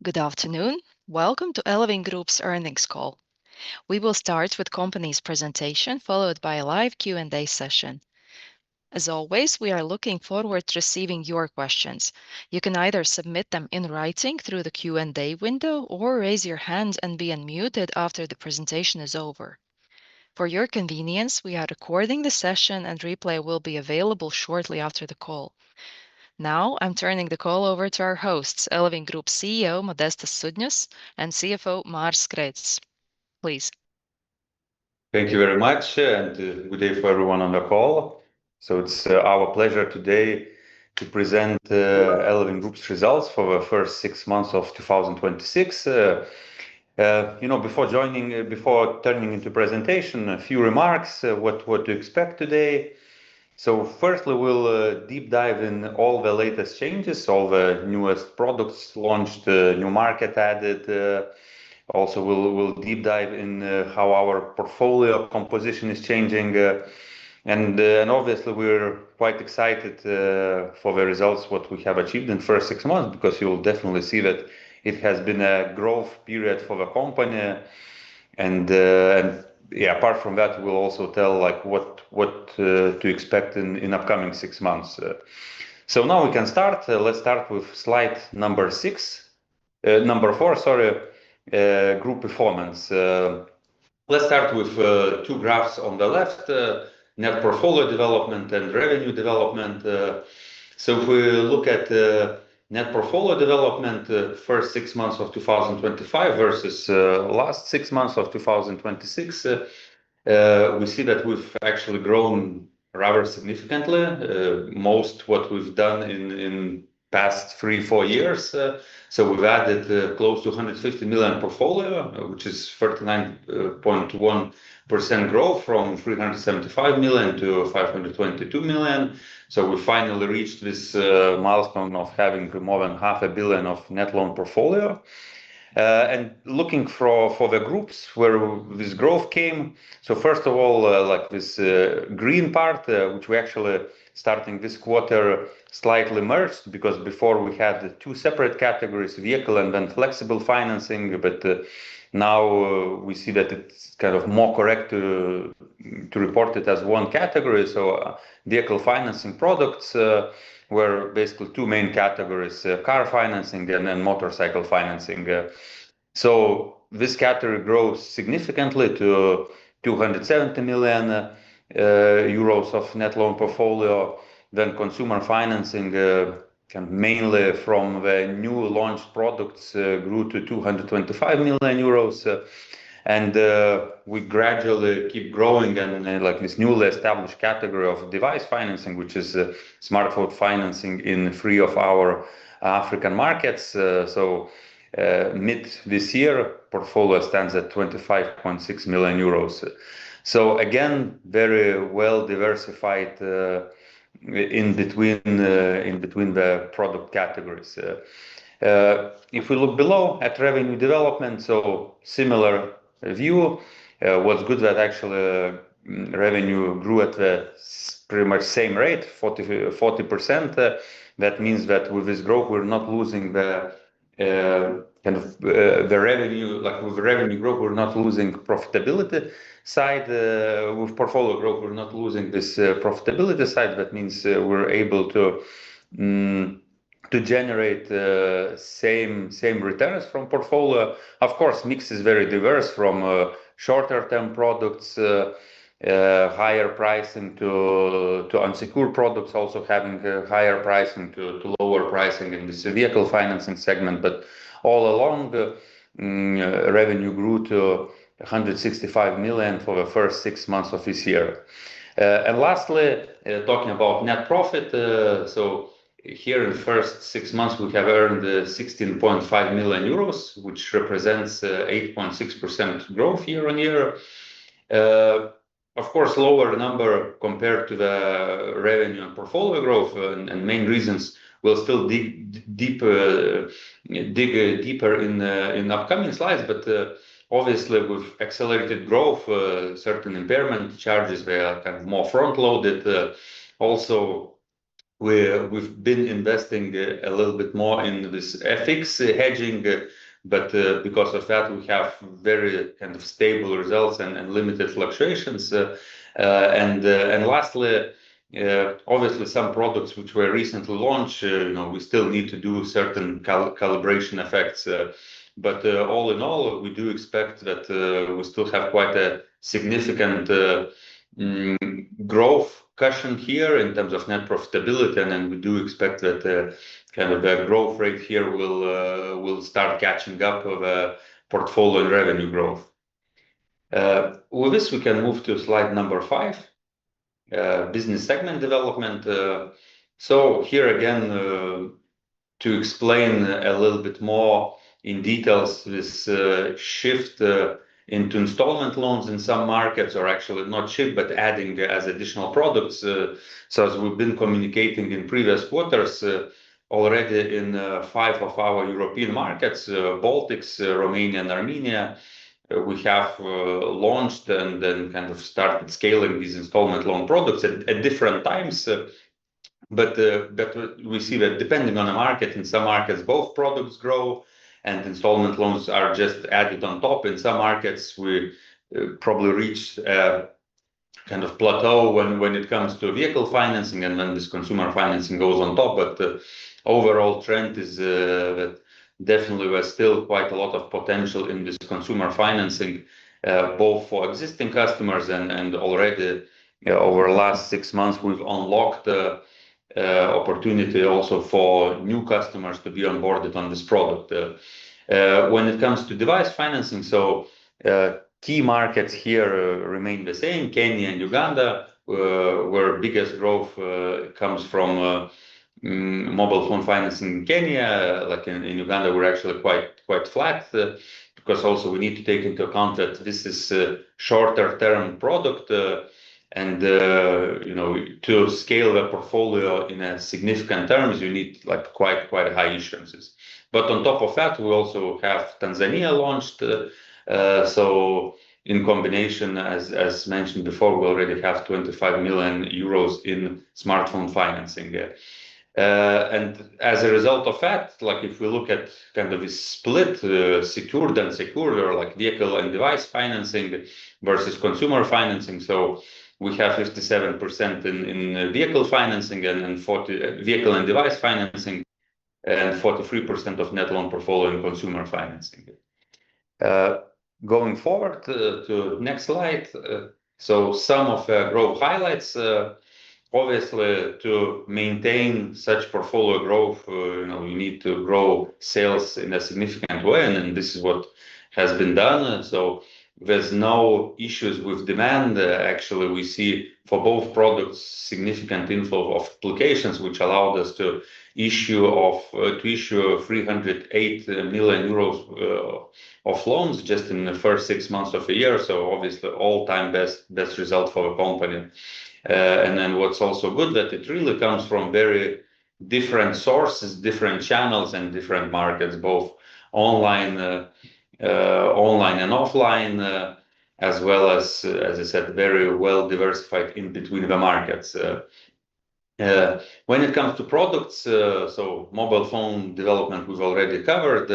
Good afternoon. Welcome to Eleving Group's earnings call. We will start with company's presentation, followed by a live Q&A session. As always, we are looking forward to receiving your questions. You can either submit them in writing through the Q&A window or raise your hand and be unmuted after the presentation is over. For your convenience, we are recording the session and replay will be available shortly after the call. Now I'm turning the call over to our hosts, Eleving Group CEO Modestas Sudņus and CFO Māris Skrēts. Please. Thank you very much, and good day for everyone on the call. So it's our pleasure today to present Eleving Group's results for the first 6 months of 2026. Before turning into presentation, a few remarks, what to expect today. So firstly, we'll deep dive in all the latest changes, all the newest products launched, new market added. Also, we'll deep dive in how our portfolio composition is changing. And obviously, we're quite excited for the results, what we have achieved in the first 6 months, because you'll definitely see that it has been a growth period for the company. And apart from that, we'll also tell what to expect in upcoming 6 months. So now we can start. Let's start with slide number 4, sorry, group performance. Let's start with 2 graphs on the left, net portfolio development and revenue development. So if we look at net portfolio development, first 6 months of 2025 versus last 6 months of 2026, we see that we've actually grown rather significantly. Most what we've done in past 3-4 years. So we've added close to 150 million portfolio, which is 39.1% growth from 375 million to 522 million. So we finally reached this milestone of having more than 500 million of net loan portfolio. And looking for the groups where this growth came. So first of all, like this green part, which we actually starting this quarter slightly merged, because before we had 2 separate categories, vehicle and then flexible financing. But now we see that it's kind of more correct to report it as one category. So vehicle financing products were basically 2 main categories, car financing and then motorcycle financing. So this category grows significantly to 270 million euros of net loan portfolio. Then consumer financing, mainly from the new launched products, grew to 225 million euros. And we gradually keep growing, and like this newly established category of device financing, which is smartphone financing in 3 of our African markets. So mid this year, portfolio stands at 25.6 million euros. So again, very well diversified in between the product categories. If we look below at revenue development, so similar view. What's good that actually revenue grew at the pretty much same rate, 40%. That means that with this growth, we're not losing the the revenue. Like with revenue growth, we're not losing profitability side. With portfolio growth, we're not losing this profitability side. That means we're able to generate same returns from portfolio. Of course, mix is very diverse from shorter term products, higher pricing to unsecured products, also having higher pricing to lower pricing in this vehicle financing segment. But all along, revenue grew to 165 million for the first 6 months of this year. And lastly, talking about net profit, so here in the first 6 months, we have earned 16.5 million euros, which represents 8.6% growth year on year. Of course, lower number compared to the revenue and portfolio growth, and main reasons we'll still dig deeper in upcoming slides. But obviously, with accelerated growth, certain impairment charges, they are kind of more front-loaded. Also, we've been investing a little bit more in this FX hedging, but because of that, we have very kind of stable results and limited fluctuations. And lastly, obviously, some products which were recently launched, we still need to do certain calibration effects. But all in all, we do expect that we still have quite a significant growth cushion here in terms of net profitability, and then we do expect that kind of the growth rate here will start catching up with portfolio and revenue growth. With this, we can move to slide number 5, business segment development. So here again, to explain a little bit more in details this shift into installment loans in some markets, or actually not shift, but adding as additional products. So as we've been communicating in previous quarters, already in 5 of our European markets, Baltics, Romania, and Armenia, we have launched and then kind of started scaling these installment loan products at different times. But we see that depending on the market, in some markets, both products grow and installment loans are just added on top. In some markets, we probably reach a kind of plateau when it comes to vehicle financing, and then this consumer financing goes on top. But the overall trend is that definitely there's still quite a lot of potential in this consumer financing, both for existing customers and already over the last 6 months, we've unlocked opportunity also for new customers to be onboarded on this product. When it comes to device financing, so key markets here remain the same, Kenya and Uganda, where biggest growth comes from mobile phone financing in Kenya. Like in Uganda, we're actually quite flat, because also we need to take into account that this is a shorter term product, and to scale the portfolio in a significant terms, you need like quite high issuances. But on top of that, we also have Tanzania launched. So in combination, as mentioned before, we already have 25 million euros in smartphone financing. And as a result of that, like if we look at kind of this split, secured and unsecured, or like vehicle and device financing versus consumer financing, so we have 57% in vehicle financing and 40 vehicle and device financing, and 43% of net loan portfolio in consumer financing. Going forward to next slide. So some of the growth highlights. Obviously, to maintain such portfolio growth, you need to grow sales in a significant way, and this is what has been done. So there's no issues with demand. Actually, we see for both products significant inflow of applications, which allowed us to issue 308 million euros of loans just in the first 6 months of the year. So obviously, all-time best result for the company. And then what's also good that it really comes from very different sources, different channels, and different markets, both online and offline, as well as I said, very well diversified in between the markets. When it comes to products, so mobile phone development we've already covered.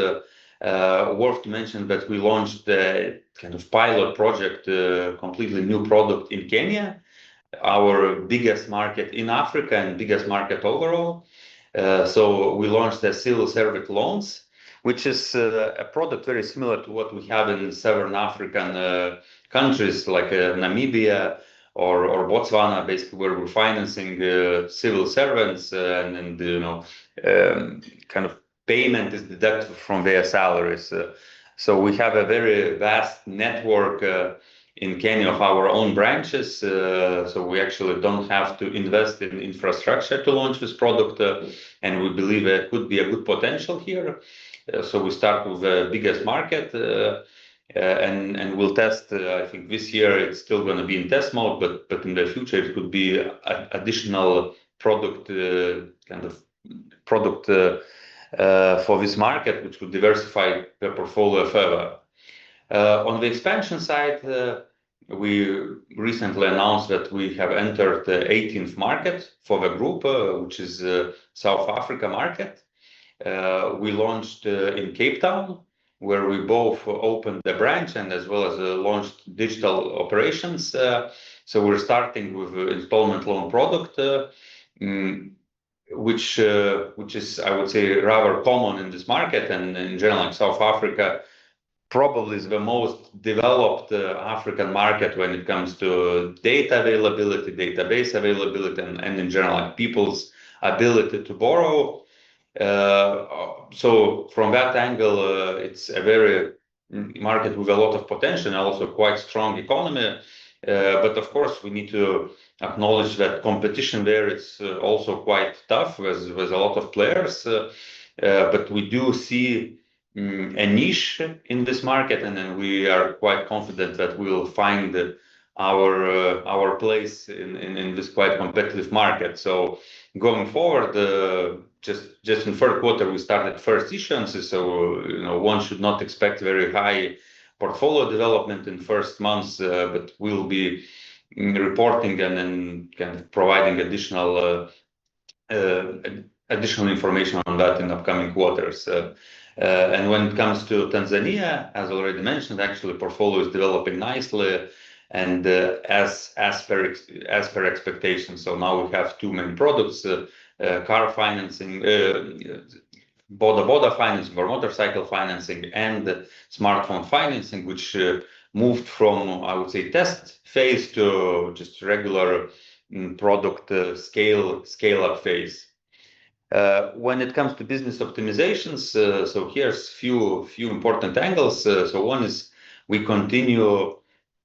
Worth to mention that we launched a kind of pilot project, completely new product in Kenya, our biggest market in Africa and biggest market overall. So we launched the civil service loans, which is a product very similar to what we have in Southern African countries like Namibia or Botswana, basically where we're financing civil servants, and kind of payment is deducted from their salaries. So we have a very vast network in Kenya of our own branches, so we actually don't have to invest in infrastructure to launch this product, and we believe it could be a good potential here. So we start with the biggest market, and we'll test. I think this year it's still going to be in test mode, but in the future it could be additional product for this market, which could diversify the portfolio further. On the expansion side, we recently announced that we have entered the 18th market for the group, which is South Africa market. We launched in Cape Town, where we both opened the branch and as well as launched digital operations. So we're starting with installment loan product, mm, which is, I would say, rather common in this market, and in general, like South Africa probably is the most developed African market when it comes to data availability, database availability, and in general, like people's ability to borrow. So from that angle, it's a very market with a lot of potential and also quite strong economy. But of course, we need to acknowledge that competition there is also quite tough with a lot of players. But we do see a niche in this market, and then we are quite confident that we will find our place in this quite competitive market. So going forward, just in third quarter, we started first issuances, so one should not expect very high portfolio development in first months, but we'll be reporting and then kind of providing additional information on that in upcoming quarters. And when it comes to Tanzania, as already mentioned, actually portfolio is developing nicely and as per expectations. So now we have two main products: car financing, boda financing or motorcycle financing, and smartphone financing, which moved from, I would say, test phase to just regular product scale up phase. When it comes to business optimizations, so here's few important angles. So one is we continue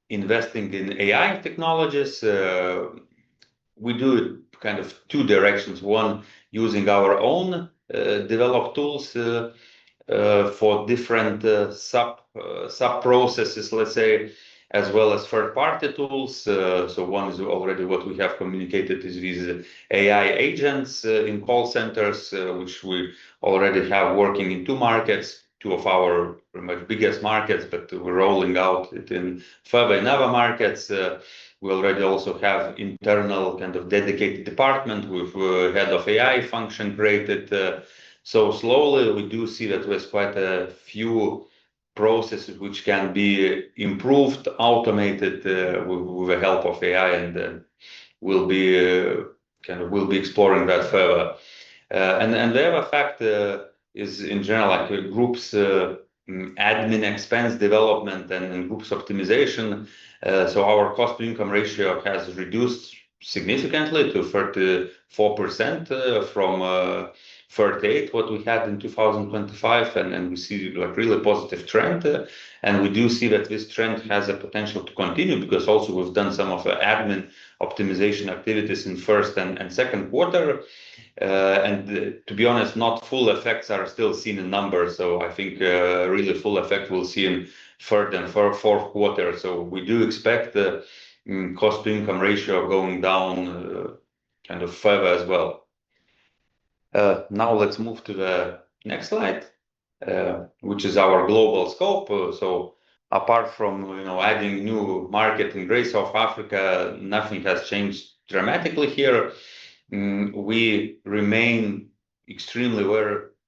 investing in AI technologies. We do it kind of two directions. One, using our own developed tools for different sub processes, let's say, as well as third-party tools. So one is already what we have communicated is these AI agents in call centers, which we already have working in two markets, two of our pretty much biggest markets, but we're rolling out it in further in other markets. We already also have internal kind of dedicated department with head of AI function created. So slowly we do see that there's quite a few processes which can be improved, automated with the help of AI, and we'll be exploring that further. And the other fact is in general like groups admin expense development and groups optimization. So our cost to income ratio has reduced significantly to 34% from 38 what we had in 2025, and we see like really positive trend, and we do see that this trend has a potential to continue because also we've done some of the admin optimization activities in first and second quarter, and to be honest, not full effects are still seen in numbers. So I think really full effect we'll see in third and fourth quarter. So we do expect the cost to income ratio going down kind of further as well. Now let's move to the next slide, which is our global scope. So apart from adding new market in Great South Africa, nothing has changed dramatically here. We remain extremely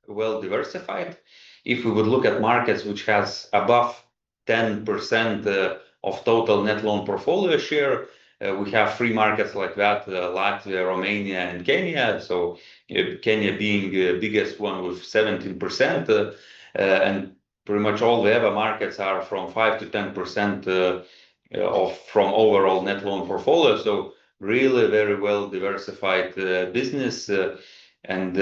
well diversified. If we would look at markets which has above 10% of total net loan portfolio share, we have three markets like that: Latvia, Romania, and Kenya. So Kenya being the biggest one with 17%, and pretty much all the other markets are from 5 to 10% from overall net loan portfolio. So really very well diversified business, and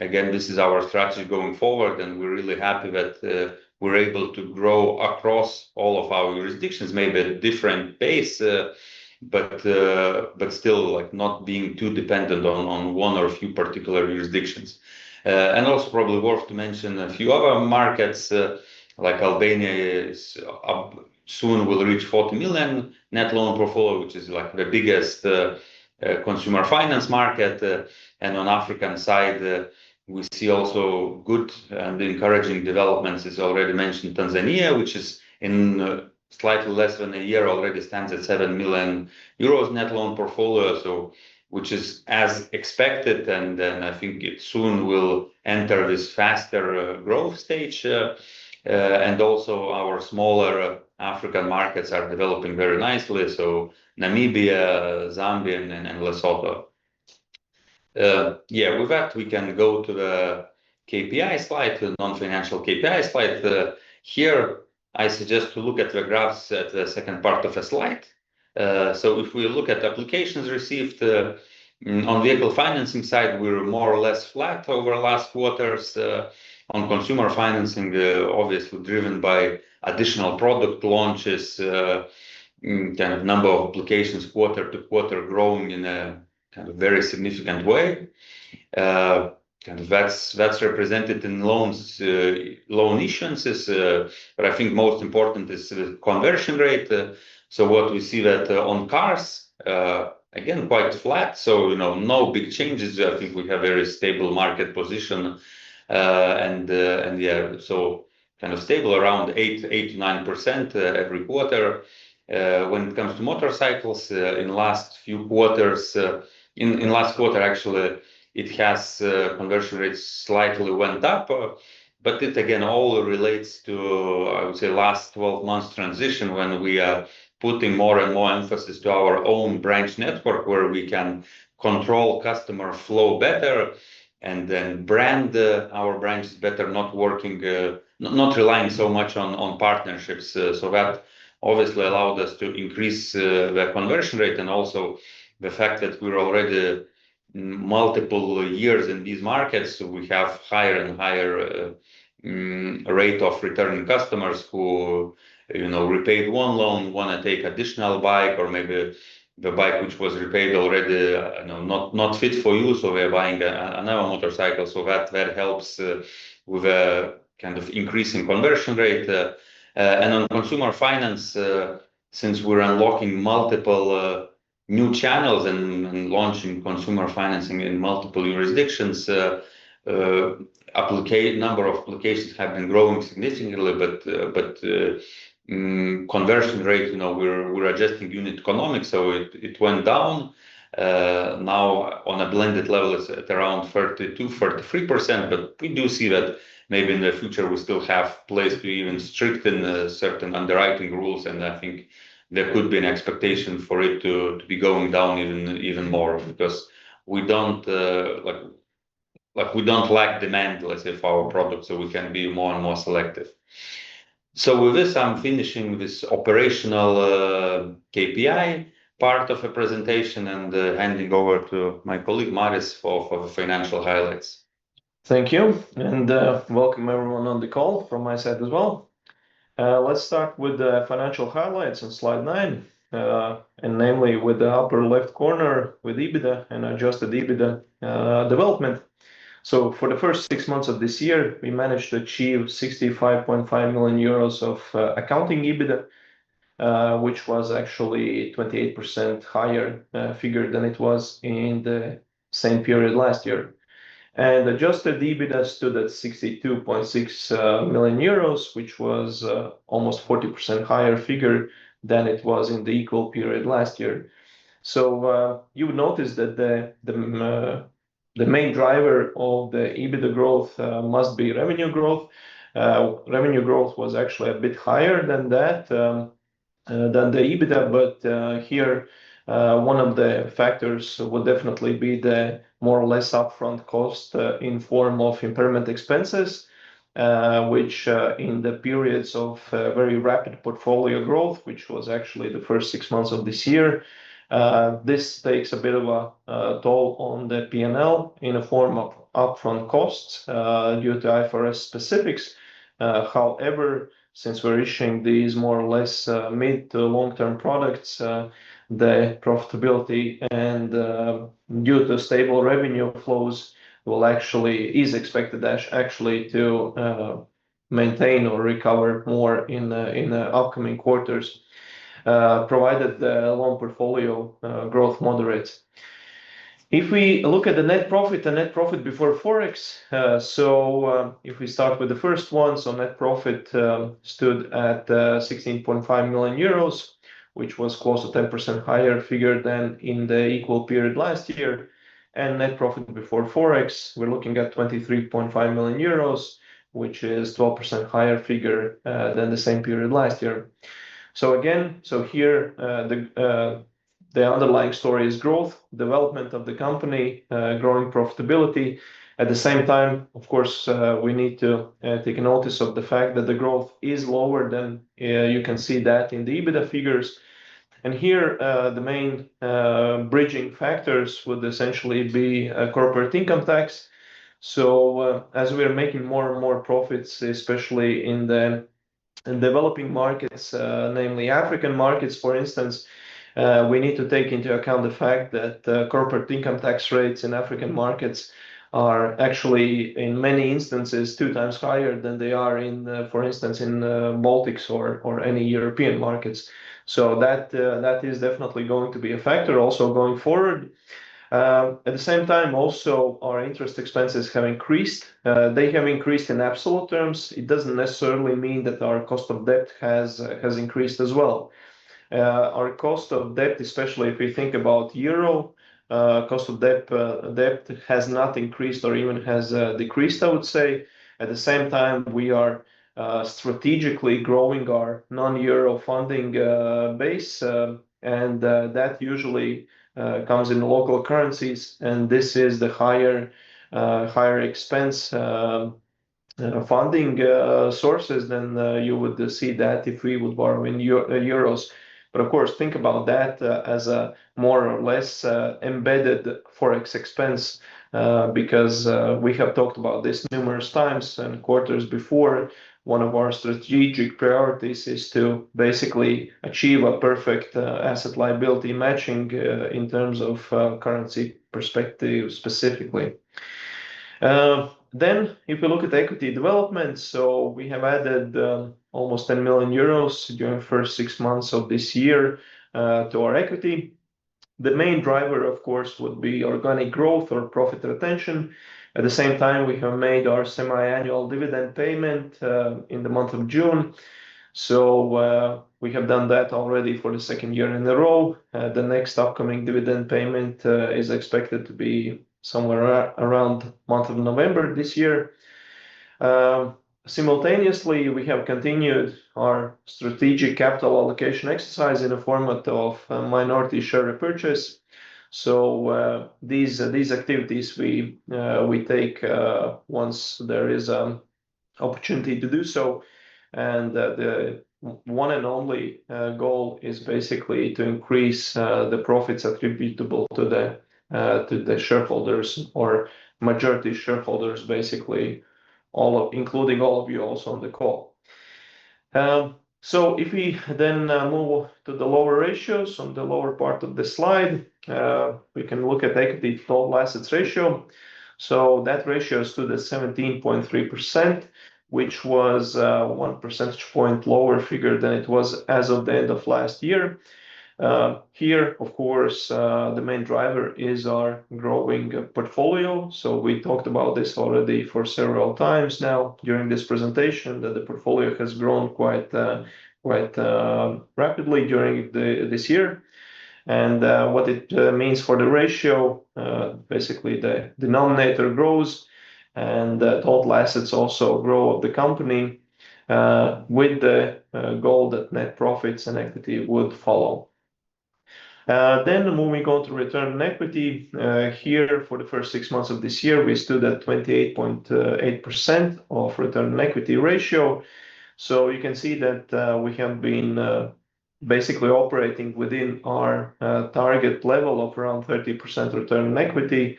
again, this is our strategy going forward, and we're really happy that we're able to grow across all of our jurisdictions, maybe at a different pace, but still like not being too dependent on one or a few particular jurisdictions. And also probably worth to mention a few other markets, like Albania is soon will reach 40 million net loan portfolio, which is like the biggest consumer finance market. And on African side, we see also good and encouraging developments. As already mentioned, Tanzania, which is in slightly less than a year already stands at 7 million euros net loan portfolio, so which is as expected, and then I think it soon will enter this faster growth stage. And also our smaller African markets are developing very nicely. So Namibia, Zambia, and Lesotho. Yeah, with that, we can go to the KPI slide, the non-financial KPI slide. Here, I suggest to look at the graphs at the second part of the slide. So if we look at applications received on vehicle financing side, we're more or less flat over last quarters. On consumer financing, obviously driven by additional product launches, kind of number of applications quarter to quarter growing in a kind of very significant way. Kind of that's represented in loans, loan issuances. But I think most important is the conversion rate. So what we see that on cars, again, quite flat. So, no big changes. I think we have very stable market position. And yeah, so kind of stable around 8 to 9% every quarter. When it comes to motorcycles, in last few quarters, in last quarter, actually, it has conversion rates slightly went up, but it again all relates to, I would say, last 12 months transition when we are putting more and more emphasis to our own branch network where we can control customer flow better and then brand our branches better, not working, not relying so much on partnerships. So that obviously allowed us to increase the conversion rate, and also the fact that we're already multiple years in these markets, so we have higher and higher rate of returning customers who, repaid one loan, want to take additional bike, or maybe the bike which was repaid already, not fit for you, so we're buying another motorcycle. So that helps with a kind of increasing conversion rate. And on consumer finance, since we're unlocking multiple new channels and launching consumer financing in multiple jurisdictions, number of applications have been growing significantly, but conversion rate, we're adjusting unit economics, so it went down. Now on a blended level, it's at around 32-33%, but we do see that maybe in the future we still have place to even strengthen certain underwriting rules, and I think there could be an expectation for it to be going down even more, because we don't we don't lack demand, let's say, for our product, so we can be more and more selective. So with this, I'm finishing this operational KPI part of the presentation and handing over to my colleague Maris for the financial highlights. Thank you, and welcome everyone on the call from my side as well. Let's start with the financial highlights on slide 9, and namely with the upper left corner with EBITDA and adjusted EBITDA development. So for the first 6 months of this year, we managed to achieve 65.5 million euros of accounting EBITDA, which was actually 28% higher figure than it was in the same period last year. And adjusted EBITDA stood at 62.6 million euros, which was almost 40% higher figure than it was in the equal period last year. So you would notice that the main driver of the EBITDA growth must be revenue growth. Revenue growth was actually a bit higher than that, than the EBITDA, but here one of the factors would definitely be the more or less upfront cost in form of impairment expenses, which in the periods of very rapid portfolio growth, which was actually the first 6 months of this year, this takes a bit of a toll on the P&L in a form of upfront costs due to IFRS specifics. However, since we're issuing these more or less mid to long-term products, the profitability and due to stable revenue flows is expected actually to maintain or recover more in the upcoming quarters, provided the loan portfolio growth moderates. If we look at the net profit before Forex, if we start with the first one, so net profit stood at 16.5 million euros, which was close to 10% higher figure than in the equal period last year. And net profit before Forex, we're looking at 23.5 million euros, which is 12% higher figure than the same period last year. So again, here the underlying story is growth, development of the company, growing profitability. At the same time, of course, we need to take notice of the fact that the growth is lower than you can see that in the EBITDA figures. And here, the main bridging factors would essentially be corporate income tax. So as we are making more and more profits, especially in the developing markets, namely African markets, for instance, we need to take into account the fact that corporate income tax rates in African markets are actually, in many instances, 2 times higher than they are in, for instance, in Baltics or any European markets. So that is definitely going to be a factor also going forward. At the same time, also our interest expenses have increased. They have increased in absolute terms. It doesn't necessarily mean that our cost of debt has increased as well. Our cost of debt, especially if we think about euro, cost of debt has not increased or even has decreased, I would say. At the same time, we are strategically growing our non-euro funding base, and that usually comes in local currencies, and this is the higher expense funding sources than you would see that if we would borrow in euros. But of course, think about that as a more or less embedded forex expense, because we have talked about this numerous times and quarters before. One of our strategic priorities is to basically achieve a perfect asset liability matching in terms of currency perspective specifically. Then, if we look at equity development, so we have added almost 10 million euros during the first 6 months of this year to our equity. The main driver, of course, would be organic growth or profit retention. At the same time, we have made our semi-annual dividend payment in the month of June. So we have done that already for the second year in a row. The next upcoming dividend payment is expected to be somewhere around month of November this year. Simultaneously, we have continued our strategic capital allocation exercise in the format of minority share repurchase. So these activities we take once there is an opportunity to do so, and the one and only goal is basically to increase the profits attributable to the shareholders or majority shareholders, basically including all of you also on the call. So if we then move to the lower ratios on the lower part of the slide, we can look at equity to total assets ratio. So that ratio stood at 17.3%, which was 1 percentage point lower figure than it was as of the end of last year. Here, of course, the main driver is our growing portfolio. So we talked about this already for several times now during this presentation, that the portfolio has grown quite rapidly during this year. And what it means for the ratio, basically the denominator grows and total assets also grow of the company with the goal that net profits and equity would follow. Then moving on to return on equity, here for the first 6 months of this year, we stood at 28.8% of return on equity ratio. So you can see that we have been basically operating within our target level of around 30% return on equity,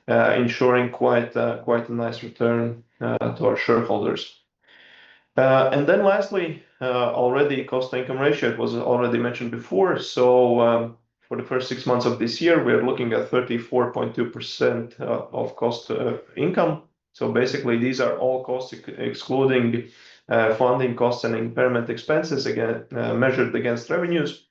ensuring quite a nice return to our shareholders. And then lastly, already cost to income ratio, it was already mentioned before. So for the first 6 months of this year, we're looking at 34.2% of cost to income. So basically, these are all costs excluding funding costs and impairment expenses, again measured against revenues.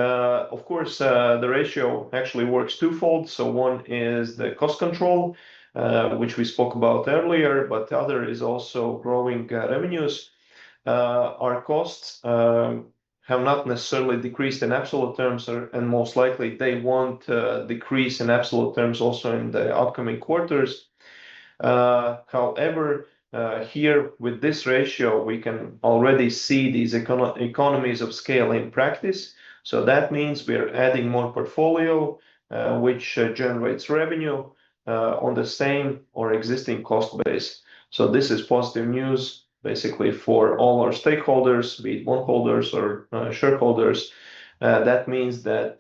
Of course, the ratio actually works twofold. So one is the cost control, which we spoke about earlier, but the other is also growing revenues. Our costs have not necessarily decreased in absolute terms, and most likely they won't decrease in absolute terms also in the upcoming quarters. However, here with this ratio, we can already see these economies of scale in practice. So that means we're adding more portfolio, which generates revenue on the same or existing cost base. So this is positive news basically for all our stakeholders, be it bondholders or shareholders. That means that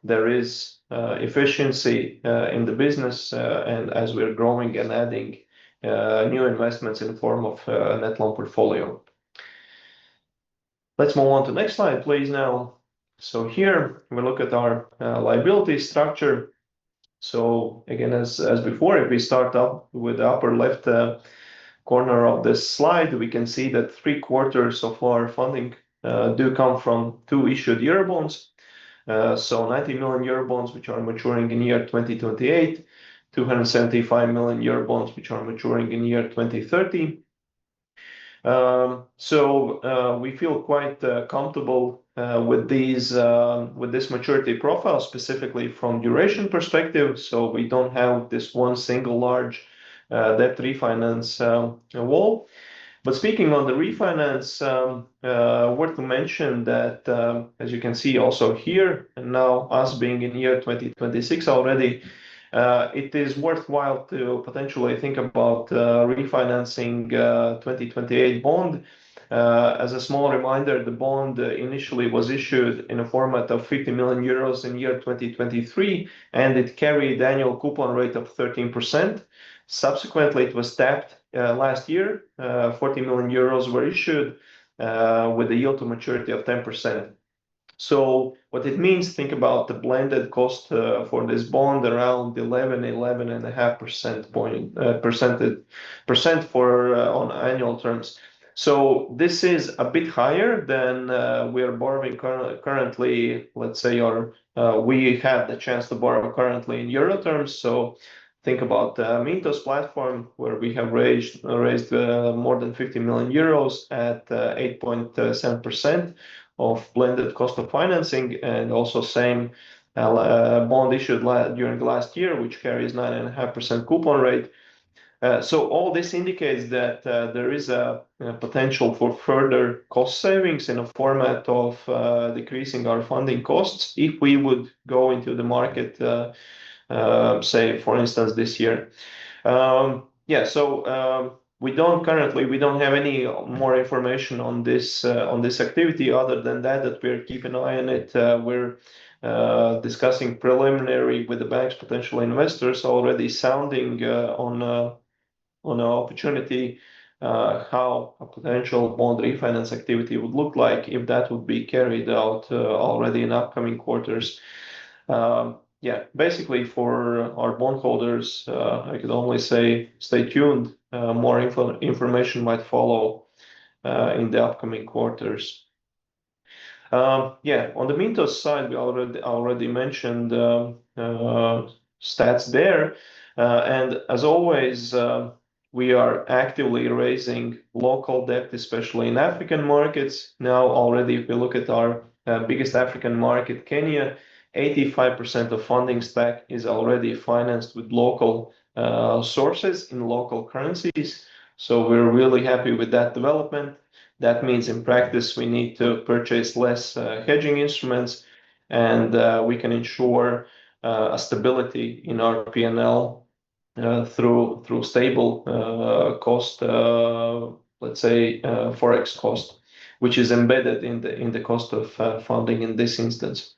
there is efficiency in the business, and as we're growing and adding new investments in the form of net loan portfolio. Let's move on to the next slide, please, now. So here we look at our liability structure. So again, as before, if we start up with the upper left corner of this slide, we can see that 3/4 of our funding do come from 2 issued Eurobonds. So 90 million Eurobonds, which are maturing in year 2028, 275 million Eurobonds, which are maturing in year 2030. So we feel quite comfortable with this maturity profile, specifically from duration perspective. So we don't have this one single large debt refinance wall. But speaking on the refinance, worth to mention that, as you can see also here, and now us being in year 2026 already, it is worthwhile to potentially think about refinancing 2028 bond. As a small reminder, the bond initially was issued in a format of 50 million euros in year 2023, and it carried annual coupon rate of 13%. Subsequently, it was tapped last year. 40 million euros were issued with a yield to maturity of 10%. So what it means, think about the blended cost for this bond around 11% for on annual terms. So this is a bit higher than we are borrowing currently, let's say, or we have the chance to borrow currently in euro terms. So think about Mintos platform, where we have raised more than 50 million euros at 8.7% of blended cost of financing, and also same bond issued during last year, which carries 9.5% coupon rate. So all this indicates that there is a potential for further cost savings in a format of decreasing our funding costs if we would go into the market, say, for instance, this year. We don't have any more information on this activity other than that we're keeping an eye on it. We're discussing preliminary with the bank's potential investors, already sounding on an opportunity, how a potential bond refinance activity would look like if that would be carried out already in upcoming quarters. Basically for our bondholders, I could only say stay tuned. More information might follow in the upcoming quarters. On the Mintos side, we already mentioned stats there. And as always, we are actively raising local debt, especially in African markets. Now, already, if we look at our biggest African market, Kenya, 85% of funding stack is already financed with local sources in local currencies. So we're really happy with that development. That means in practice, we need to purchase less hedging instruments, and we can ensure a stability in our P&L through stable cost, let's say, forex cost, which is embedded in the cost of funding in this instance.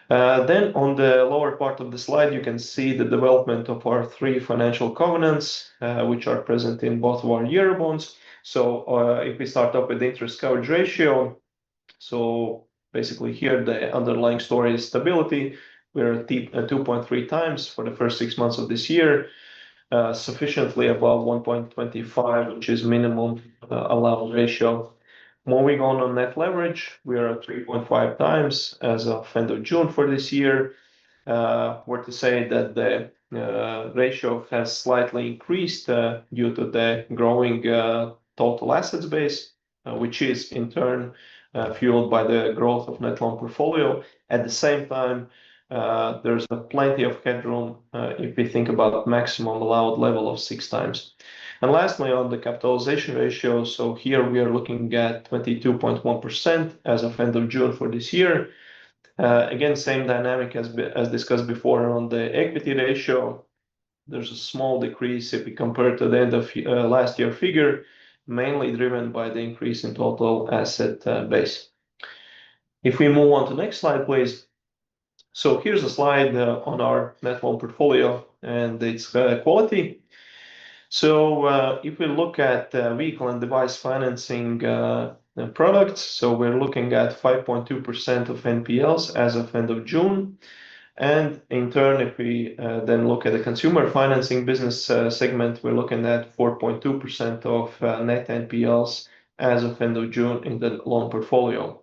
Then on the lower part of the slide, you can see the development of our 3 financial covenants, which are present in both of our Eurobonds. So if we start up with the interest coverage ratio, so basically here the underlying story is stability. We're at 2.3 times for the first 6 months of this year, sufficiently above 1.25, which is minimum allowed ratio. Moving on net leverage, we are at 3.5 times as of end of June for this year. Were to say that the ratio has slightly increased due to the growing total assets base, which is in turn fueled by the growth of net loan portfolio. At the same time, there's plenty of headroom if we think about maximum allowed level of 6 times. And lastly, on the capitalization ratio, so here we are looking at 22.1% as of end of June for this year. Again, same dynamic as discussed before on the equity ratio. There's a small decrease if we compare to the end of last year figure, mainly driven by the increase in total asset base. If we move on to the next slide, please. So here's a slide on our net loan portfolio and its quality. So if we look at vehicle and device financing products, so we're looking at 5.2% of NPLs as of end of June. And in turn, if we then look at the consumer financing business segment, we're looking at 4.2% of net NPLs as of end of June in the loan portfolio.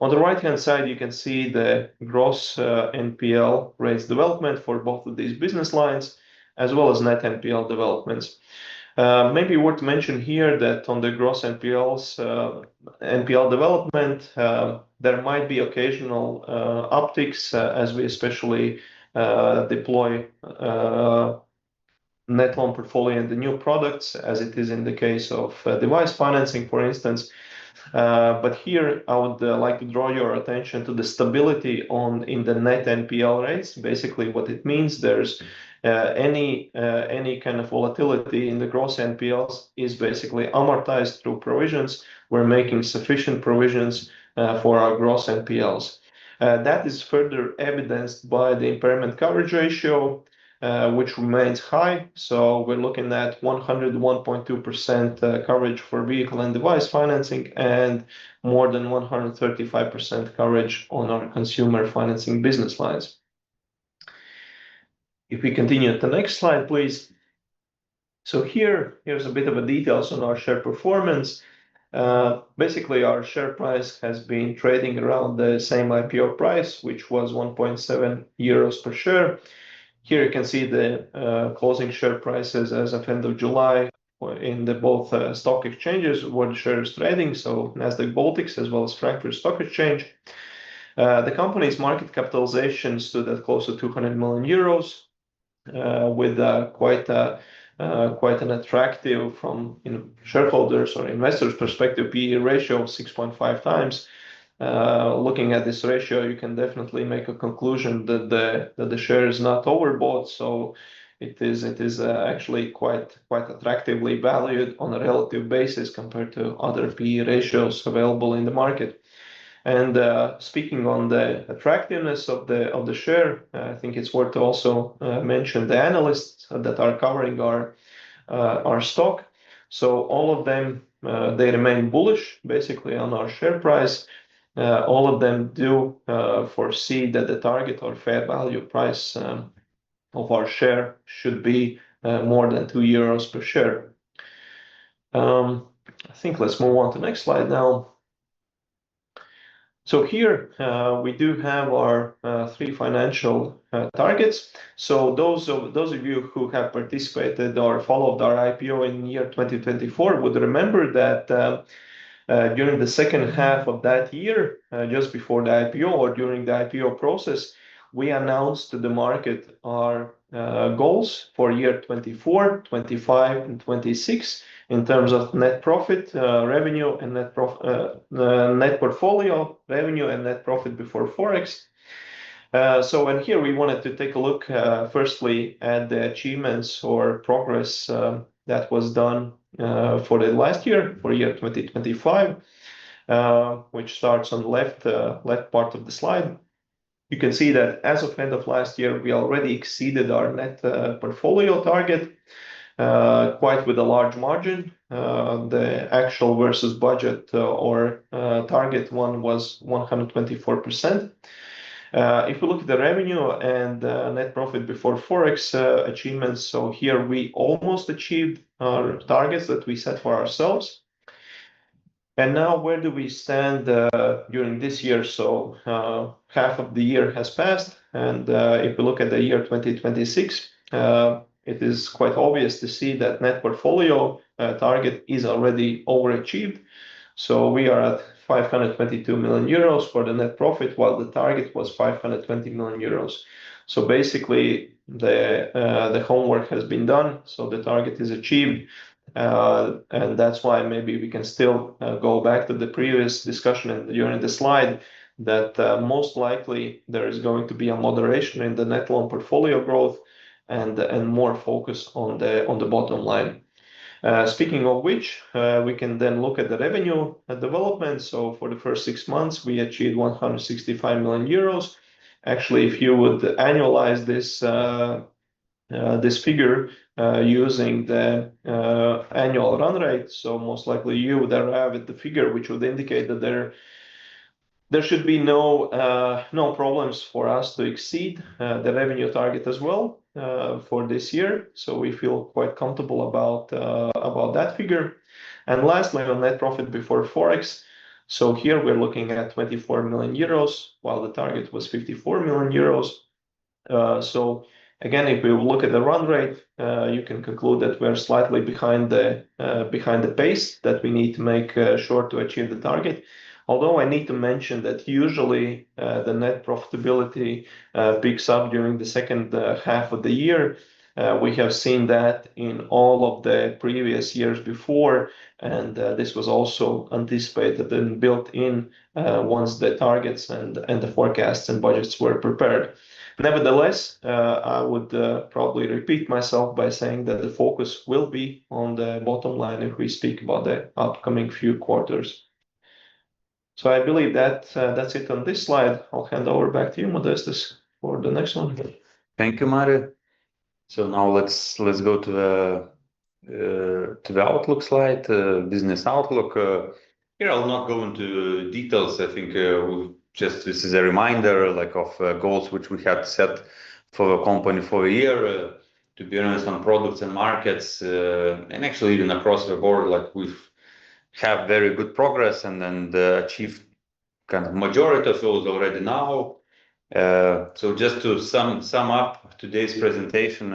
On the right-hand side, you can see the gross NPL rates development for both of these business lines, as well as net NPL developments. Maybe worth to mention here that on the gross NPL development, there might be occasional upticks as we especially deploy net loan portfolio in the new products, as it is in the case of device financing, for instance. But here I would like to draw your attention to the stability in the net NPL rates. Basically, what it means, there's any kind of volatility in the gross NPLs is basically amortized through provisions. We're making sufficient provisions for our gross NPLs. That is further evidenced by the impairment coverage ratio, which remains high. So we're looking at 101.2% coverage for vehicle and device financing and more than 135% coverage on our consumer financing business lines. If we continue at the next slide, please. So here's a bit of a details on our share performance. Basically, our share price has been trading around the same IPO price, which was 1.7 euros per share. Here you can see the closing share prices as of end of July in the both stock exchanges where the share is trading, so Nasdaq Baltics as well as Frankfurt Stock Exchange. The company's market capitalization stood at close to 200 million euros, with quite an attractive from shareholders or investors' perspective PE ratio of 6.5 times. Looking at this ratio, you can definitely make a conclusion that the share is not overbought, so it is actually quite attractively valued on a relative basis compared to other PE ratios available in the market. And speaking on the attractiveness of the share, I think it's worth to also mention the analysts that are covering our stock. So all of them they remain bullish basically on our share price. All of them do foresee that the target or fair value price of our share should be more than 2 euros per share. I think let's move on to the next slide now. So here we do have our 3 financial targets. So those of you who have participated or followed our IPO in year 2024 would remember that during the second half of that year, just before the IPO or during the IPO process, we announced to the market our goals for year 24, 25, and 26 in terms of net profit, revenue, and net portfolio revenue and net profit before Forex. And here we wanted to take a look firstly at the achievements or progress that was done for the last year, for year 2025, which starts on the left part of the slide. You can see that as of end of last year, we already exceeded our net portfolio target quite with a large margin. The actual versus budget or target one was 124%. If we look at the revenue and net profit before Forex achievements, so here we almost achieved our targets that we set for ourselves. And now, where do we stand during this year? So half of the year has passed, and if we look at the year 2026, it is quite obvious to see that net portfolio target is already overachieved. So we are at 522 million euros for the net profit, while the target was 520 million euros. So basically, the homework has been done, so the target is achieved. And that's why maybe we can still go back to the previous discussion and during the slide that most likely there is going to be a moderation in the net loan portfolio growth and more focus on the bottom line. Speaking of which, we can then look at the revenue development. So for the first 6 months, we achieved 165 million euros. Actually, if you would annualize this figure using the annual run rate, so most likely you would arrive at the figure which would indicate that there should be no problems for us to exceed the revenue target as well for this year. So we feel quite comfortable about that figure. And lastly, on net profit before forex. So here we're looking at 24 million euros, while the target was 54 million euros. So again, if we look at the run rate, you can conclude that we're slightly behind the pace that we need to make sure to achieve the target. Although I need to mention that usually the net profitability picks up during the second half of the year. We have seen that in all of the previous years before, and this was also anticipated and built in once the targets and the forecasts and budgets were prepared. Nevertheless, I would probably repeat myself by saying that the focus will be on the bottom line if we speak about the upcoming few quarters. So I believe that that's it on this slide. I'll hand over back to you, Modestas, for the next one. Thank you, Mari. So now let's go to the outlook slide, business outlook. Here I'll not go into details. I think this is a reminder like of goals which we had set for the company for a year. To be honest, on products and markets, and actually even across the board, like we've have very good progress and achieved kind of majority of those already now. So just to sum up today's presentation,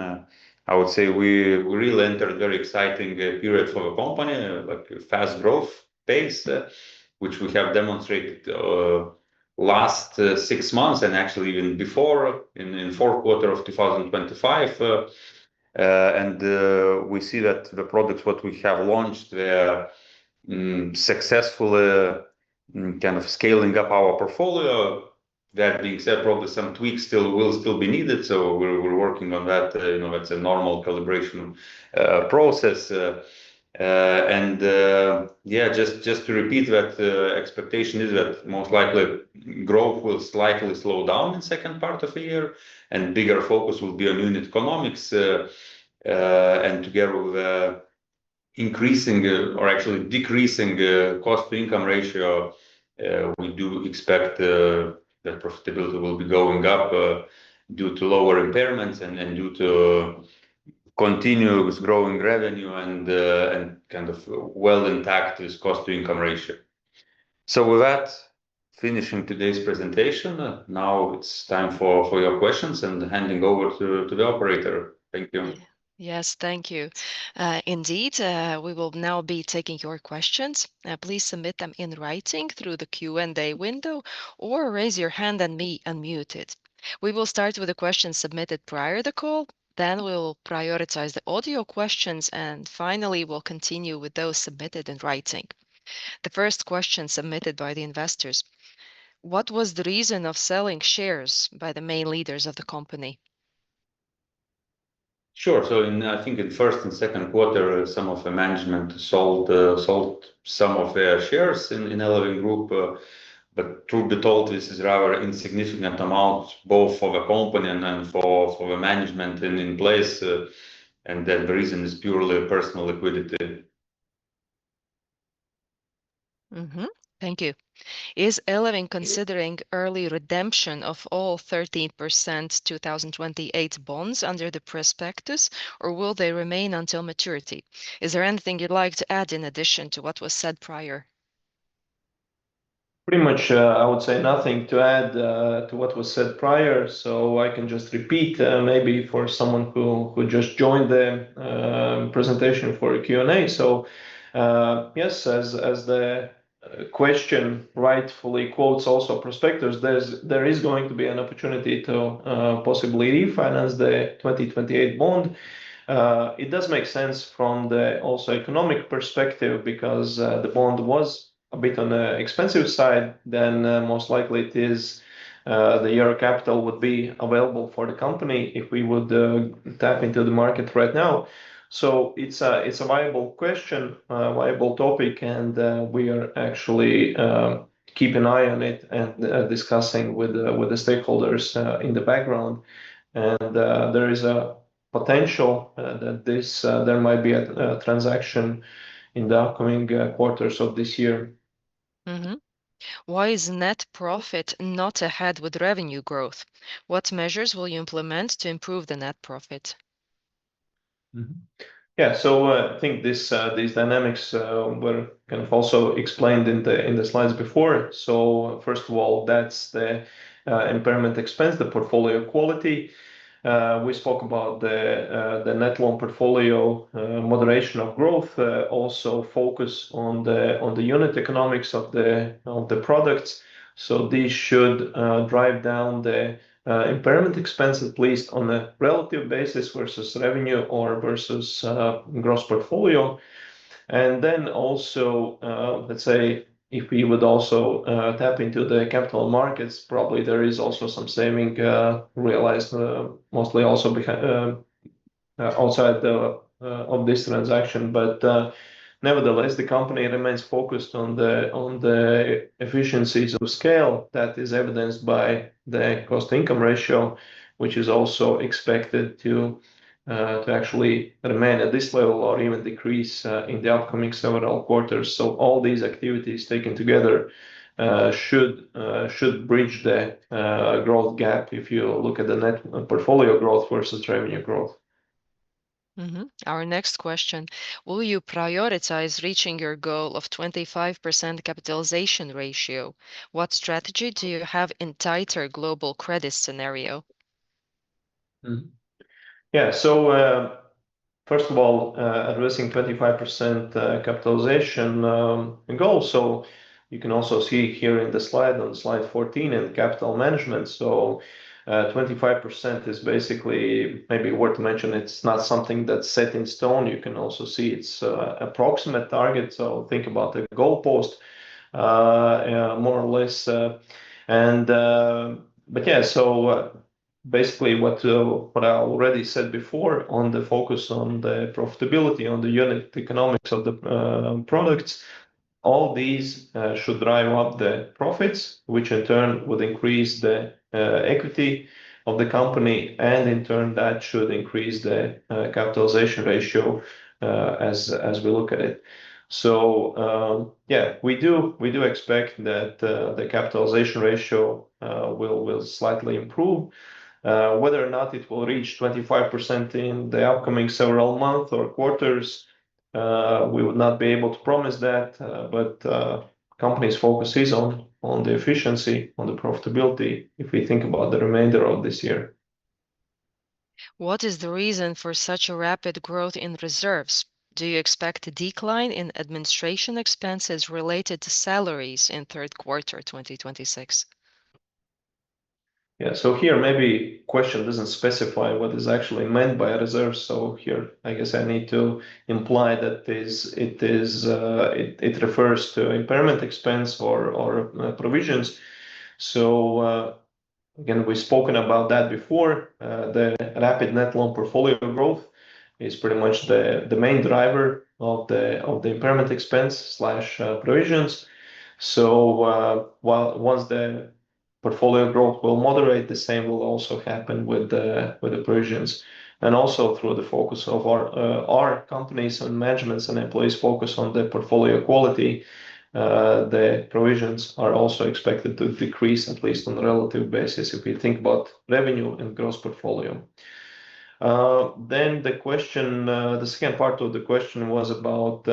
I would say we really entered a very exciting period for the company, like a fast growth pace, which we have demonstrated last 6 months and actually even before in fourth quarter of 2025. And we see that the products what we have launched were successfully kind of scaling up our portfolio. That being said, probably some tweaks will still be needed, so we're working on that. It's a normal calibration process. Just to repeat that expectation is that most likely growth will slightly slow down in second part of the year, and bigger focus will be on unit economics, and together with increasing or actually decreasing cost to income ratio, we do expect that profitability will be going up due to lower impairments and due to continuous growing revenue and kind of well intact this cost to income ratio. So with that, finishing today's presentation, now it's time for your questions and handing over to the operator. Thank you. Yes, thank you. Indeed, we will now be taking your questions. Please submit them in writing through the Q&A window or raise your hand and be unmuted. We will start with the questions submitted prior to the call, then we'll prioritize the audio questions, and finally we'll continue with those submitted in writing. The first question submitted by the investors: what was the reason of selling shares by the main leaders of the company? Sure. So I think in first and second quarter, some of the management sold some of their shares in Eleving Group. But truth be told, this is rather insignificant amount, both for the company and for the management in place. And that the reason is purely personal liquidity. Thank you. Is Eleving considering early redemption of all 13% 2028 bonds under the prospectus, or will they remain until maturity? Is there anything you'd like to add in addition to what was said prior? Pretty much, I would say nothing to add to what was said prior, so I can just repeat maybe for someone who just joined the presentation for a Q&A. So yes, as the question rightfully quotes also prospectors, there is going to be an opportunity to possibly refinance the 2028 bond. It does make sense from the also economic perspective because the bond was a bit on the expensive side. Then most likely it is the euro capital would be available for the company if we would tap into the market right now. So it's a viable question, viable topic, and we are actually keep an eye on it and discussing with the stakeholders in the background. And there is a potential that there might be a transaction in the upcoming quarters of this year. Mhm. Why is net profit not ahead with revenue growth? What measures will you implement to improve the net profit? Mhm. Yeah, so I think these dynamics were kind of also explained in the slides before. So first of all, that's the impairment expense, the portfolio quality. We spoke about the net loan portfolio moderation of growth, also focus on the unit economics of the products. So these should drive down the impairment expense, at least on a relative basis versus revenue or versus gross portfolio. And then also, let's say, if we would also tap into the capital markets, probably there is also some saving realized, mostly also outside of this transaction. But nevertheless, the company remains focused on the efficiencies of scale that is evidenced by the cost-income ratio, which is also expected to actually remain at this level or even decrease in the upcoming several quarters. So all these activities taken together should bridge the growth gap if you look at the net portfolio growth versus revenue growth. Our next question, will you prioritize reaching your goal of 25% capitalization ratio? What strategy do you have in tighter global credit scenario? Yeah, so first of all, addressing 25% capitalization goal. So you can also see here in the slide on slide 14 in capital management. So 25% is basically maybe worth to mention. It's not something that's set in stone. You can also see it's approximate target. So think about the goalpost more or less. But yeah, so basically what I already said before on the focus on the profitability, on the unit economics of the products, all these should drive up the profits, which in turn would increase the equity of the company, and in turn that should increase the capitalization ratio as we look at it. So yeah, we do expect that the capitalization ratio will slightly improve. Whether or not it will reach 25% in the upcoming several months or quarters, we would not be able to promise that, but company's focus is on the efficiency, on the profitability, if we think about the remainder of this year. What is the reason for such a rapid growth in reserves? Do you expect a decline in administration expenses related to salaries in third quarter 2026? Yeah, so here maybe question doesn't specify what is actually meant by reserves. So here, I guess I need to imply that it refers to impairment expense or provisions. So again, we've spoken about that before. The rapid net loan portfolio growth is pretty much the main driver of the impairment expense slash provisions. So while once the portfolio growth will moderate, the same will also happen with the provisions, and also through the focus of our companies and managements and employees focus on the portfolio quality. The provisions are also expected to decrease, at least on a relative basis, if we think about revenue and gross portfolio. Then the question, the second part of the question was about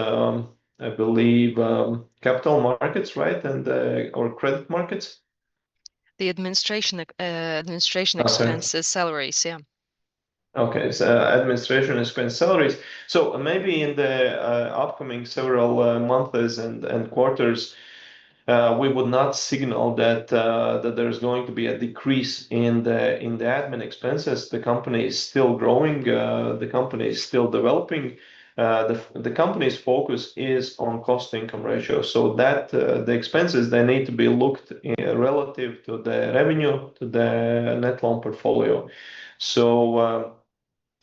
I believe, capital markets, right? And or credit markets. The administration Okay. expenses, salaries, yeah. Okay, so administration expense salaries. So maybe in the upcoming several months and quarters, we would not signal that there's going to be a decrease in the admin expenses. The company is still growing. The company is still developing. The company's focus is on cost income ratio, so that the expenses they need to be looked relative to the revenue, to the net loan portfolio. So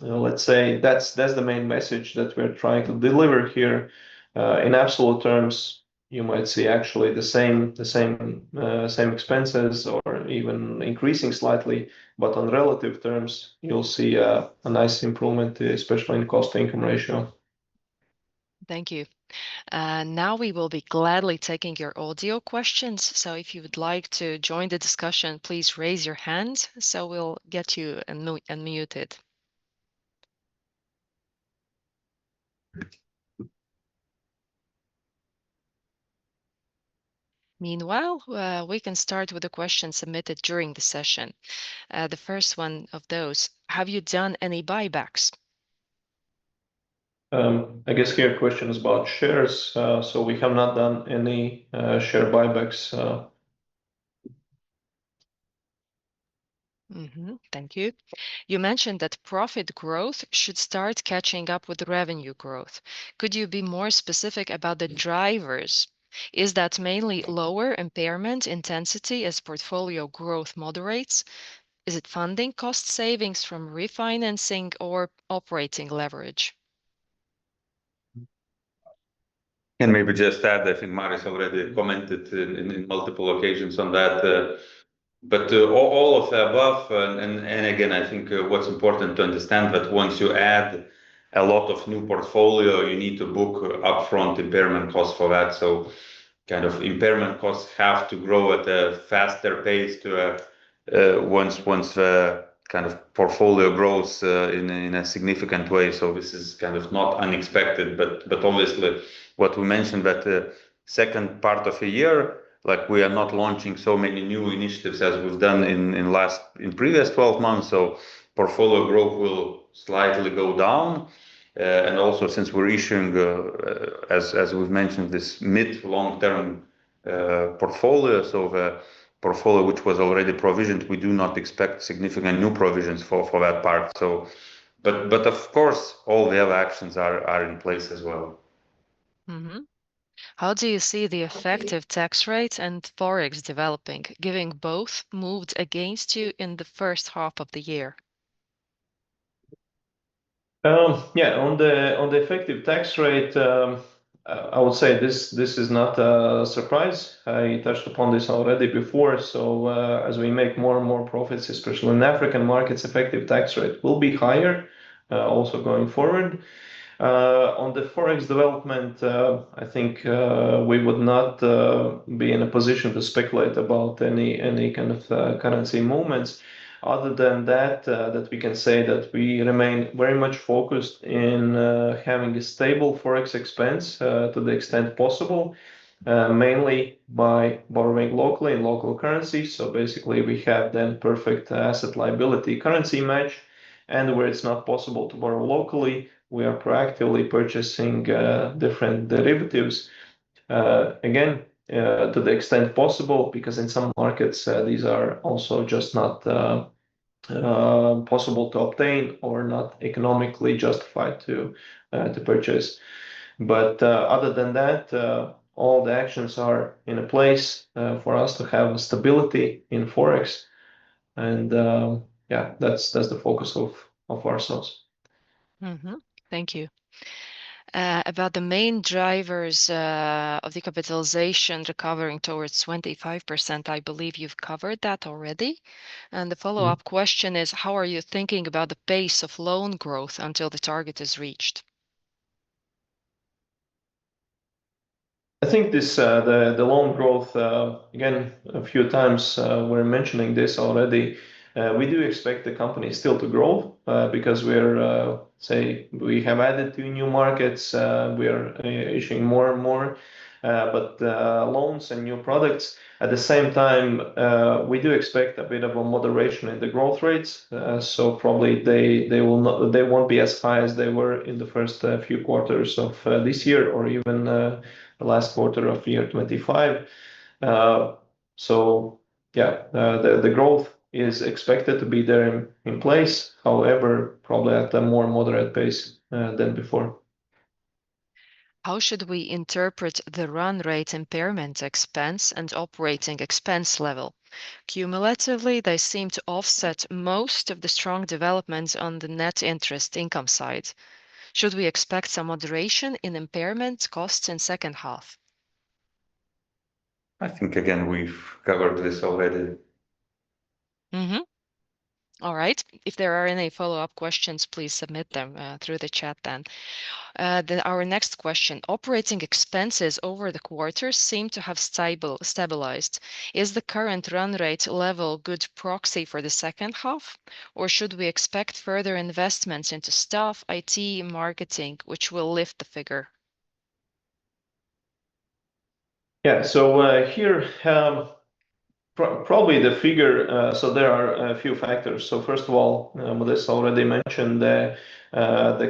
let's say that's the main message that we're trying to deliver here. In absolute terms, you might see actually the same expenses or even increasing slightly, but on relative terms, you'll see a nice improvement, especially in cost income ratio. Thank you. Now we will be gladly taking your audio questions. So if you would like to join the discussion, please raise your hand so we'll get you unmuted. Meanwhile, we can start with the questions submitted during the session. The first one of those, have you done any buybacks? I guess here question is about shares. So we have not done any share buybacks. Thank you. You mentioned that profit growth should start catching up with revenue growth. Could you be more specific about the drivers? Is that mainly lower impairment intensity as portfolio growth moderates? Is it funding cost savings from refinancing or operating leverage? And maybe just add, I think Maris already commented in multiple occasions on that. But all of the above, and again, I think what's important to understand that once you add a lot of new portfolio, you need to book upfront impairment costs for that. So kind of impairment costs have to grow at a faster pace to once the kind of portfolio grows in a significant way. So this is kind of not unexpected, but obviously what we mentioned that the second part of the year, like we are not launching so many new initiatives as we've done in previous 12 months. So portfolio growth will slightly go down. And also since we're issuing, as we've mentioned, this mid long term portfolio, so the portfolio which was already provisioned, we do not expect significant new provisions for that part. So, but of course, all the other actions are in place as well. hmm How do you see the effective tax rate and Forex developing, given both moved against you in the first half of the year? Yeah, on the effective tax rate, I would say this is not a surprise. I touched upon this already before. So as we make more and more profits, especially in African markets, effective tax rate will be higher, also going forward. On the Forex development, I think we would not be in a position to speculate about any kind of currency movements. Other than that, that we can say that we remain very much focused in having a stable Forex expense to the extent possible, mainly by borrowing locally in local currency. So basically, we have then perfect asset liability currency match. And where it's not possible to borrow locally, we are proactively purchasing different derivatives. Again, to the extent possible, because in some markets these are also just not possible to obtain or not economically justified to purchase. But other than that, all the actions are in a place for us to have stability in Forex, and yeah, that's the focus of ourselves. Thank you. About the main drivers of the capitalization recovering towards 25%, I believe you've covered that already. And the follow-up question is, how are you thinking about the pace of loan growth until the target is reached? I think this the loan growth again a few times we're mentioning this already. We do expect the company still to grow because we're say we have added 2 new markets, we are issuing more and more, but loans and new products. At the same time, we do expect a bit of a moderation in the growth rates. So probably they won't be as high as they were in the first few quarters of this year, or even the last quarter of year 25. So yeah, the growth is expected to be there in place. However, probably at a more moderate pace than before. How should we interpret the run rate impairment expense and operating expense level? Cumulatively, they seem to offset most of the strong developments on the net interest income side. Should we expect some moderation in impairment costs in second half? I think again we've covered this already. Mm-hmm. All right. If there are any follow-up questions, please submit them through the chat then. Our next question. Operating expenses over the quarters seem to have stabilized. Is the current run rate level good proxy for the second half? Or should we expect further investments into staff, IT, marketing, which will lift the figure? Yeah, so here probably the figure, so there are a few factors. So first of all, Modest already mentioned the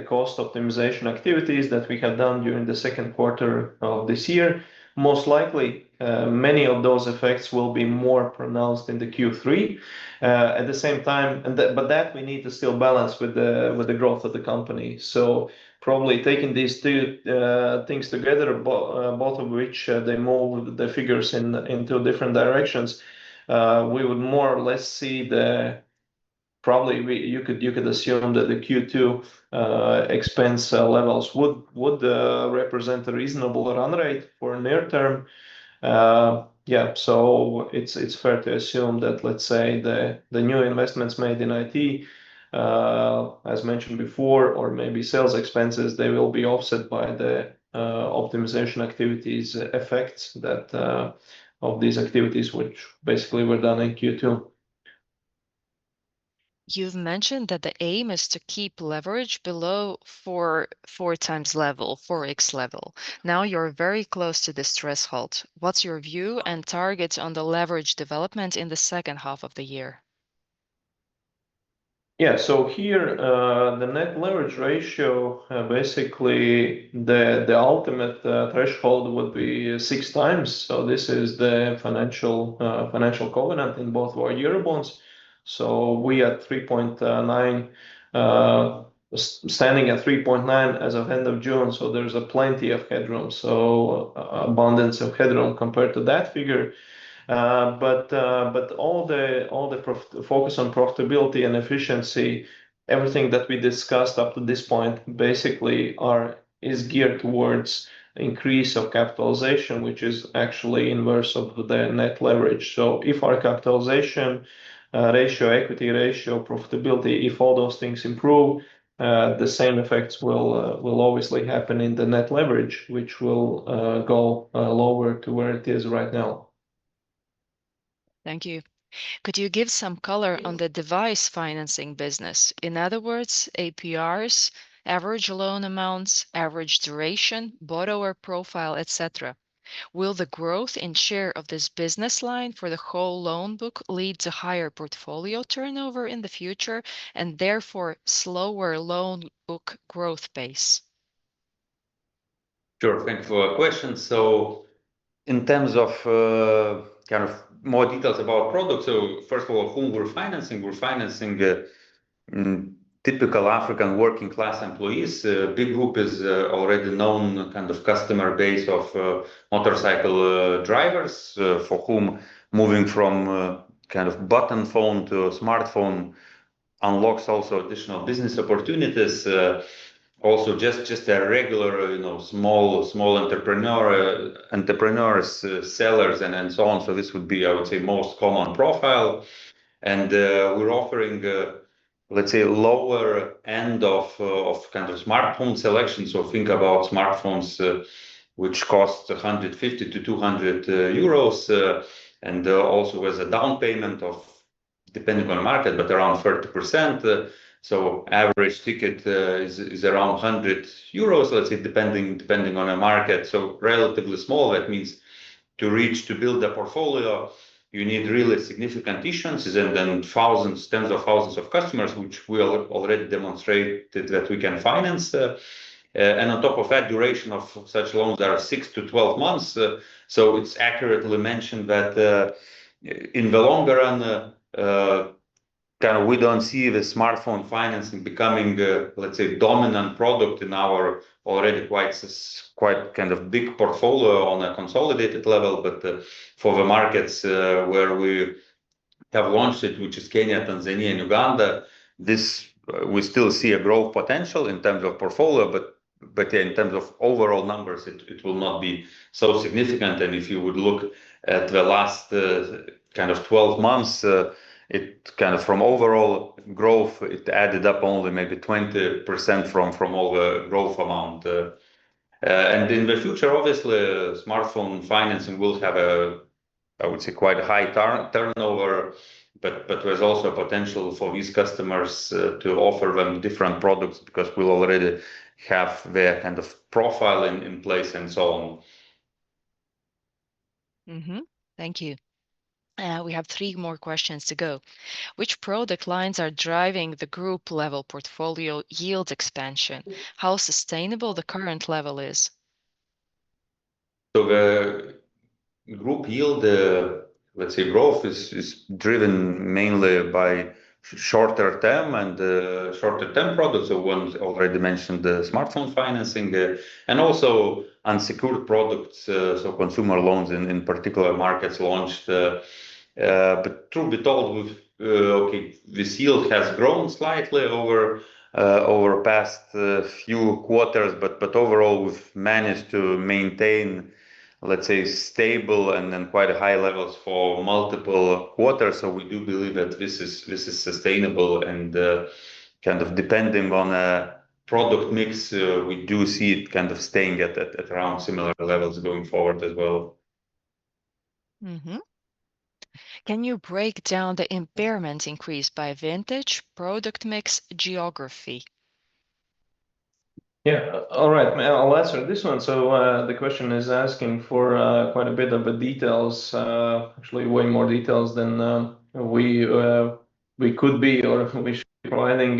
cost optimization activities that we have done during the second quarter of this year. Most likely, many of those effects will be more pronounced in the Q3. At the same time, but that we need to still balance with the growth of the company. So probably taking these two things together, both of which they move the figures in two different directions. We would more or less see you could assume that the Q2 expense levels would represent a reasonable run rate for near term. Yeah, so it's fair to assume that, let's say, the new investments made in IT, as mentioned before, or maybe sales expenses, they will be offset by the optimization activities effects that of these activities, which basically were done in Q2. You've mentioned that the aim is to keep leverage below four times level, 4x level. Now you're very close to this threshold. What's your view and target on the leverage development in the second half of the year? Yeah, so here the net leverage ratio, basically the ultimate threshold would be 6 times. So this is the financial covenant in both of our Eurobonds. So we at 3.9, standing at 3.9 as of end of June. So there's a plenty of headroom. So abundance of headroom compared to that figure. But all the focus on profitability and efficiency, everything that we discussed up to this point, basically is geared towards increase of capitalization, which is actually inverse of the net leverage. So if our capitalization ratio, equity ratio, profitability, if all those things improve, the same effects will obviously happen in the net leverage, which will go lower to where it is right now. Thank you. Could you give some color on the device financing business? In other words, APRs, average loan amounts, average duration, borrower profile, etc. Will the growth in share of this business line for the whole loan book lead to higher portfolio turnover in the future and therefore slower loan book growth pace? Sure, thank you for the question. So in terms of kind of more details about products, so first of all, whom we're financing typical African working class employees. Big group is already known kind of customer base of motorcycle drivers for whom moving from kind of button phone to smartphone unlocks also additional business opportunities. Also, just a regular, small entrepreneurs, sellers, and so on. So this would be, I would say, most common profile, and we're offering, let's say, lower end of kind of smartphone selection. So think about smartphones which cost 150 to 200 euros, and also with a down payment of, depending on market, but around 30%. So average ticket is around 100 euros, let's say, depending on a market. So relatively small. That means to build a portfolio, you need really significant issuances and then thousands, tens of thousands of customers, which we already demonstrated that we can finance. And on top of that, duration of such loans are 6 to 12 months. So it's accurately mentioned that in the longer run, kind of we don't see the smartphone financing becoming, let's say, dominant product in our already quite kind of big portfolio on a consolidated level. But for the markets where we have launched it, which is Kenya, Tanzania, and Uganda, this we still see a growth potential in terms of portfolio, but yeah, in terms of overall numbers, it will not be so significant. And if you would look at the last kind of 12 months, it kind of from overall growth, it added up only maybe 20% from all the growth amount. And in the future, obviously, smartphone financing will have I would say, quite a high turnover, but there's also potential for these customers to offer them different products because we'll already have their kind of profile in place and so on. Thank you. We have 3 more questions to go. Which product lines are driving the group level portfolio yield expansion? How sustainable the current level is? So the group yield, let's say, growth is driven mainly by shorter term products. So one already mentioned the smartphone financing and also unsecured products, so consumer loans in particular markets launched. But truth be told, this yield has grown slightly over past few quarters, but overall we've managed to maintain, let's say, stable and then quite high levels for multiple quarters. So we do believe that this is sustainable and kind of depending on a product mix, we do see it kind of staying at around similar levels going forward as well. Can you break down the impairment increase by vintage, product mix, geography? Yeah, all right. I'll answer this one. So the question is asking for quite a bit of the details, actually way more details than we could be or we should be providing.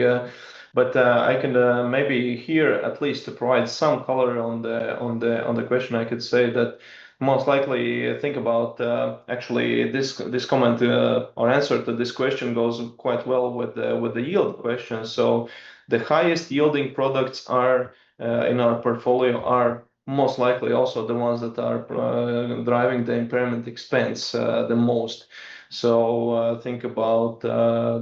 But I can maybe here at least to provide some color on the question. I could say that most likely think about actually this comment or answer to this question goes quite well with the yield question. So the highest yielding products are in our portfolio are most likely also the ones that are driving the impairment expense the most. So think about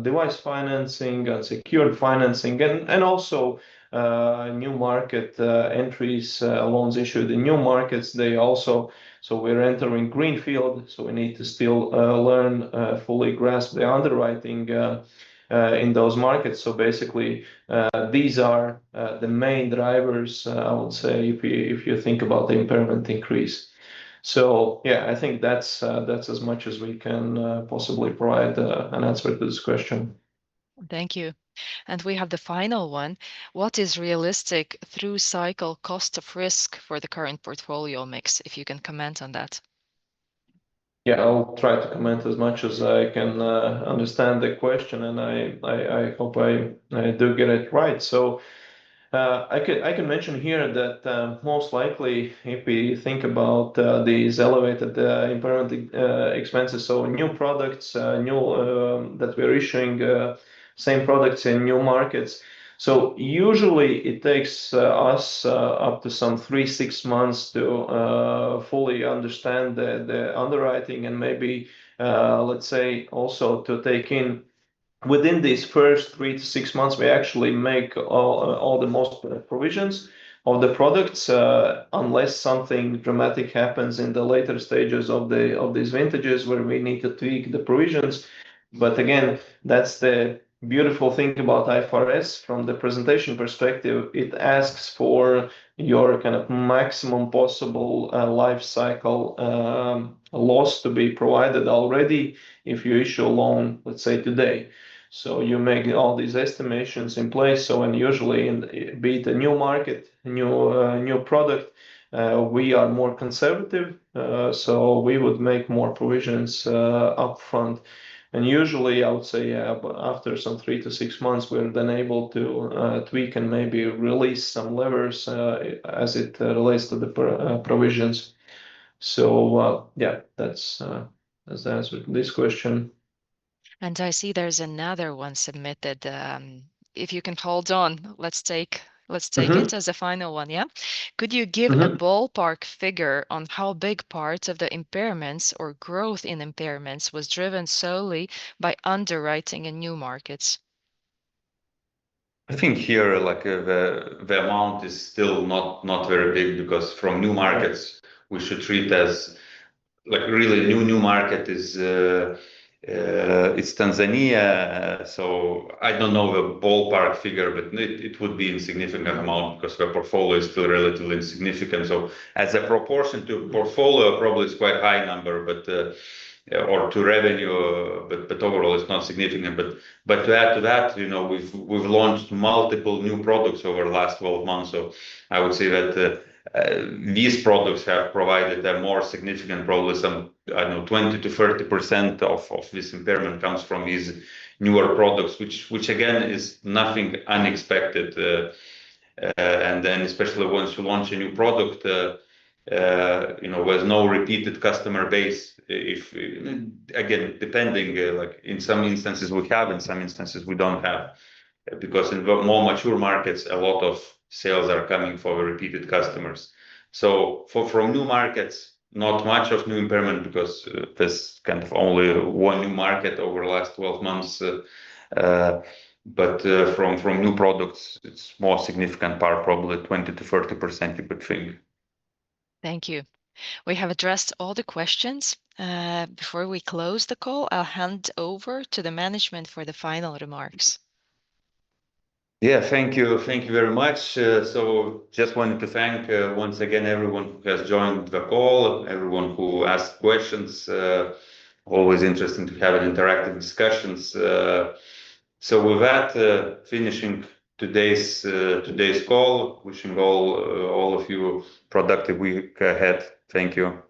device financing, unsecured financing, and also new market entries, loans issued in new markets. So we're entering greenfield, so we need to still learn, fully grasp the underwriting in those markets. So basically, these are the main drivers, I would say, if you think about the impairment increase. So yeah, I think that's as much as we can possibly provide an answer to this question. Thank you. And we have the final one. What is realistic through cycle cost of risk for the current portfolio mix, if you can comment on that? Yeah, I'll try to comment as much as I can understand the question, and I hope I do get it right. So I can mention here that most likely, if we think about these elevated impairment expenses, so new products, that we're issuing, same products in new markets. So usually it takes us up to some 3-6 months to fully understand the underwriting and maybe let's say also to take in within these first 3 to 6 months, we actually make all the most provisions of the products, unless something dramatic happens in the later stages of these vintages where we need to tweak the provisions. But again, that's the beautiful thing about IFRS from the presentation perspective. It asks for your kind of maximum possible life cycle loss to be provided already if you issue a loan, let's say today. So you make all these estimations in place. So and usually, be it a new market, new product, we are more conservative. So we would make more provisions upfront. And usually, I would say, after some 3 to 6 months, we're then able to tweak and maybe release some levers as it relates to the provisions. So yeah, that's the answer to this question. And I see there's another one submitted. If you can hold on, let's take Mm-hmm. it as a final one, yeah? Could you give a Mm-hmm. ballpark figure on how big part of the impairments or growth in impairments was driven solely by underwriting in new markets? I think here, like the amount is still not very big because from new Right. markets we should treat as like really new market is it's Tanzania. So I don't know the ballpark figure, but it would be insignificant amount because the portfolio is still relatively insignificant. So as a proportion to portfolio, probably it's quite high number, but or to revenue, but overall it's not significant. But to add to that, you know, we've launched multiple new products over the last 12 months. So I would say that. These products have provided a more significant, probably some, I don't know, 20 to 30% of this impairment comes from these newer products, which again is nothing unexpected. And then especially once you launch a new product, you know, there's no repeated customer base. If again, depending, like in some instances we have, in some instances we don't have, because in the more mature markets, a lot of sales are coming for the repeated customers. So from new markets, not much of new impairment because there's kind of only one new market over the last 12 months. Uh, but from new products, it's more significant part, probably 20 to 30%, you could think. Thank you. We have addressed all the questions. Before we close the call, I'll hand over to the management for the final remarks. Yeah, thank you very much. So just wanted to thank once again everyone who has joined the call, everyone who asked questions. Always interesting to have an interactive discussions. So with that, finishing today's call, wishing all of you productive week ahead. Thank you.